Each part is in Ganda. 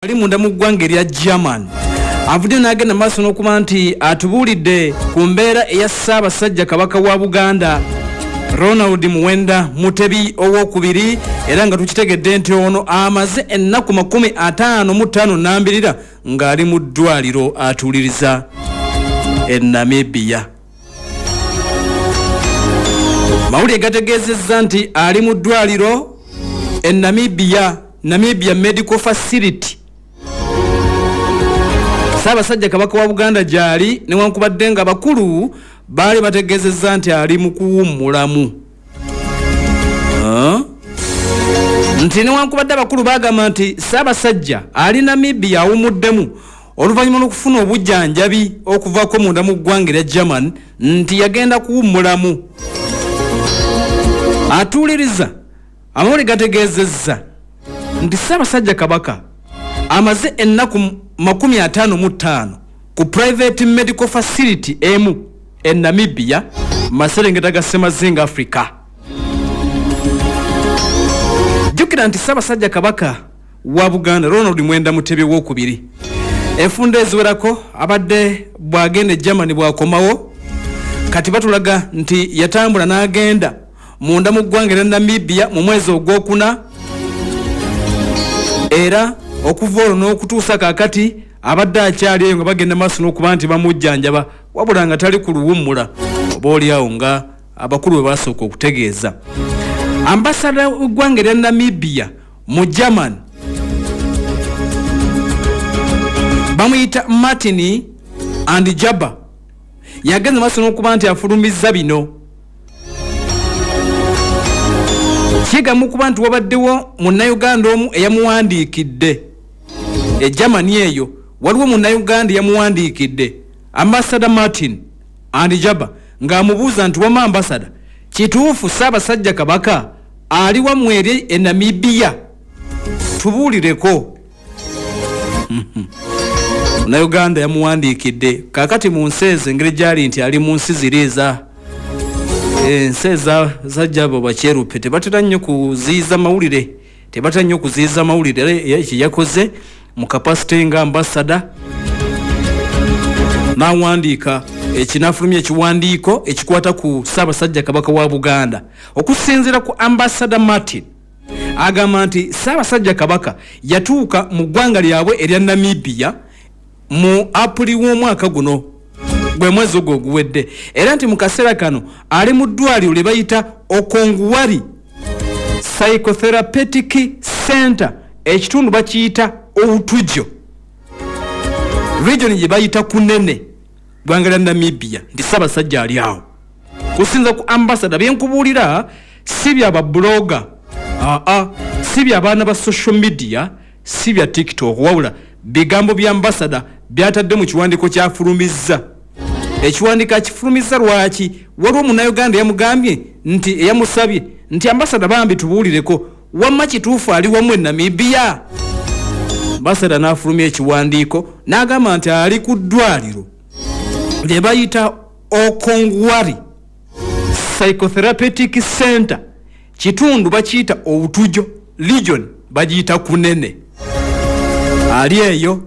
ali munda mu ggwanga erya German avudde n'agenda maaso n'okuba nti atubuulidde ku mbeera eya Ssaabasajja Kabaka wa Buganda Ronald Muwenda Mutebi owokubiri, era nga tukitegedde nti ono amaze ennaku 55 n'ambirira ng'ali mu ddwaliro atuuliriza e Namibia. Mawulire gategeezezza nti ali mu ddwaliro e Namibia Medical Facility. Ssaabasajja Kabaka wa Buganda gyali newankubadde nga bakulu baali bategeezezza nti ali mu kuwummulamu. Nti newankubadde abakulu bagamba nti Ssaabasajja ali Namibia awummuddemu oluvannyuma lw'okufuna obujjanjabi okuvaako munda mu ggwanga erya German, nti yagenda kuwummulamu atuuliriza. Amawulire gategeezezza nti Ssaabasajja Kabaka amaze ennaku 55 ku private medical facility emu e Namibia Maserengeta ga Ssemazinga Africa. Jjukira nti Ssaabasajja Kabaka wa Buganda Ronald Muwenda Mutebi owokubiri enfunda eziwerako abadde bw'agenda e Germany bw'akomawo, kati batulaga nti yatambula n'agenda munda mu ggwanga erya Namibia mu mwezi ogwokuna, era okuva olwo n'okutuusa kaakati abadde akyali eyo nga bagenda maaso n'okuba nti bamujjanjaba, wabula nga tali ku luwummula oba oliawo nga abakulu bwe basooka okutegeeza. Ambasada w'eggwanga erya Namibia mu German bamuyita Martin Andjaba yagenze maaso n'okuba nti afulumizza bino. Kigamu kuba nti wabaddewo munnayuganda omu eyamuwandiikidde e Germany eyo, waliwo munnayuganda eyamuwandiikidde Ambassador Martin Andjaba ng'amubuuza nti wama ambasada, kituufu Ssaabasajja Kabaka ali wammwe eri e Namibia? Tubuulireko. Munnayuganda yamuwandiikidde kaakati mu nsi ezo engeri gyali nti ali mu nsi ziriiza ensi za Jabo bakyerupe tebatera nnyo kuziyiza mawulire, tebatera nnyo kuziyiza mawulire. Ekyo yakoze mu kapasite nga ambasada n'awandiika ekinafulumya ekiwandiiko ekikwata ku Ssaabasajja Kabaka wa Buganda. Okusinziira ku Ambassador Martin agamba nti Ssaabasajja Kabaka yatuuka mu ggwanga lyabwe erya Namibia mu Apuli w'omwaka guno, gwe mwezi ogwo oguwedde, era nti mu kaseera kano ali mu ddwaliro lye bayita Okongwari Psychotherapeutic Center, ekitundu bakiyita Obutujo region gye bayita Kunene, ggwanga lya Namibia. Nti Ssaabasajja ali awo. Kusinza ku ambasada byenkubuulira si bya babloga, si bya baana ba social media, si bya TikTok, wabula bigambo bya ambasada byatadde mu kiwandiiko kyafulumizza. Ekiwandiiko akifulumizza lwaki? Waliwo munnayuganda yamugambye nti eyamusabye nti ambasada bambi tubuulireko, wamma kituufu ali wamu e Namibia? Ambasada n'afulumya ekiwandiiko n'agamba nti ali ku ddwaliro lye bayita Okongwari Psychotherapeutic Center, kitundu bakiyita Obutujo region bagiyita Kunene. Ali eyo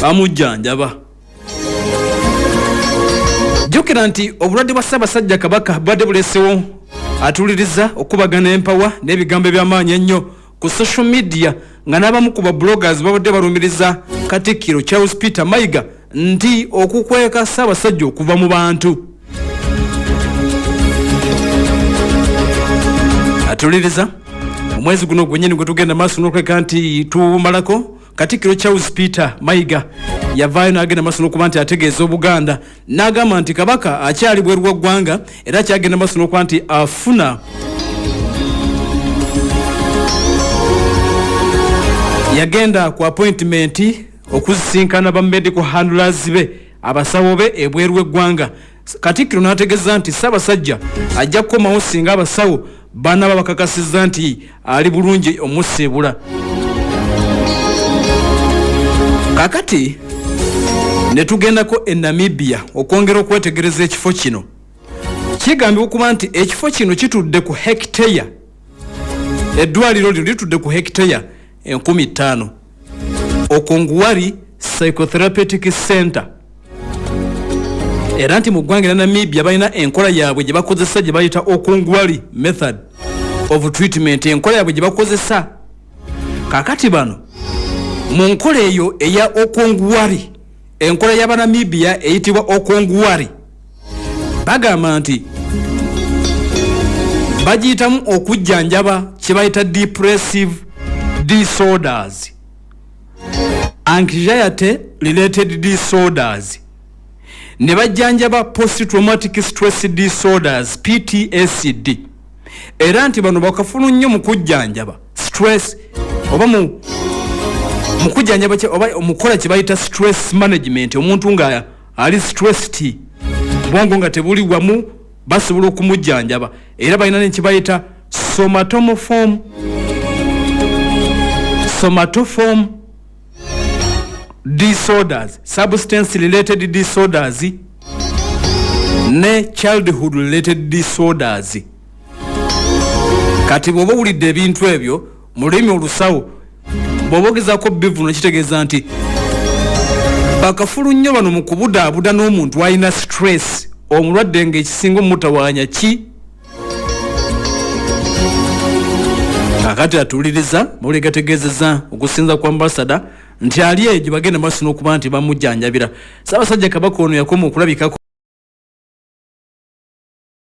bamujjanjaba. Jjukira nti obulwadde bwa Ssaabasajja Kabaka bwadde bulesewo atuuliriza okubagana empawa n'ebigambo eby'amaanyi ennyo ku social media, nga n'abamu ku bloggers babadde balumiriza Katikkiro Charles Peter Mayiga nti okukweka Ssaabasajja okuva mu bantu. Atuuliriza omwezi guno gwennyini gwe tugenda maaso n'okweka nti tumalako, Katikkiro Charles Peter Mayiga yavaayo n'agenda maaso n'okuba nti ategeeza Obuganda, n'agamba nti Kabaka akyali bweru wa ggwanga, era akyagenda maaso n'okuba nti afuna yagenda ku appointment okuzisinkana ba medical handlers be, abasawo be ebweru w'eggwanga. Katikkiro n'ategeeza nti Ssaabasajja ajja kukomawo singa abasawo banaba bakakasizza nti ali bulungi omuseebula. Kakati ne tugendako e Namibia okwongera okwetegereza ekifo kino. Kigambibwa okuba nti ekifo kino kitudde ku hectare, eddwaliro lino litudde ku hectare 50,000 Okonguwari Psychotherapeutic Center. Era nti mu ggwanga lya Namibia balina enkola yaabwe gye bakozesa gye bayita Okonguwari method of treatment. Enkola yaabwe gye bakozesa kakati bano mu nkola eyo eya Okonguwari, enkola y'Abanamibia eyitibwa Okonguwari, bagamba nti bagiyitamu okujjanjaba kye bayita depressive disorders, anxiety related disorders, ne bajjanjaba post traumatic stress disorders PTSD. Era nti bano bakafunu nnyo mu kujjanjaba stress oba mu kujjanjaba oba omukola kye bayita stress management. Omuntu nga ali stressed bwongo nga tebuli wamu basobola okumujjanjaba. Era balina ne kye bayita somatoform disorders, substance related disorders ne childhood related disorders. Kati bw'oba owulidde ebintu ebyo mu lulimi olusawo bw'oba ogezaako bivuno kitegeeza nti bakafulu nnyo bano mu kubudaabuda n'omuntu alina stress, omulwadde ng'ekisinga omutawaanya ki. Kakati atuuliriza muli gategeezeza okusinza ku ambassador nti ali ejo bagenda maaso n'okuba nti bamujjanjabira. Ssaabasajja Kabaka ono yakoma okulabikako